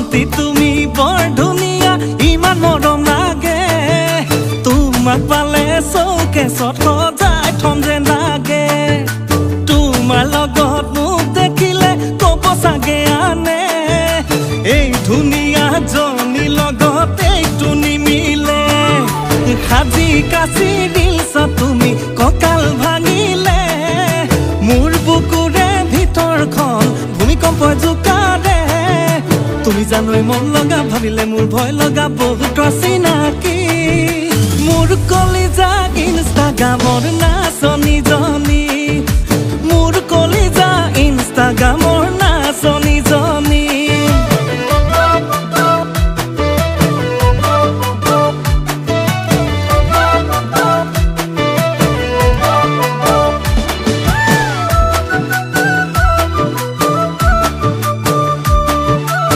ভন্টি তুমি বৰ ধুনীয়া ইমান মৰম লাগে তোমাক পালে চৌকেছত সজাই থম যেন লাগে তোমাৰ লগত মোক দেখিলে ক'ব চাগে আনে এই ধুনীয়া জনী লগত এইটো নিমিলে সাজি কাচি দিলছ তুমি কঁকাল ভাঙিলে মোৰ বুকুৰে ভিতৰখন ভূমিকম্পই জোকাৰে তুমি জানোই মন লগা ভাবিলে মোৰ ভয় লগা বহুত চিনাকি মোৰ কলিজা ইনষ্টাগ্ৰামৰ নাচনী জনী মোৰ কলিজা ইনষ্টাগ্ৰামৰ নাচনী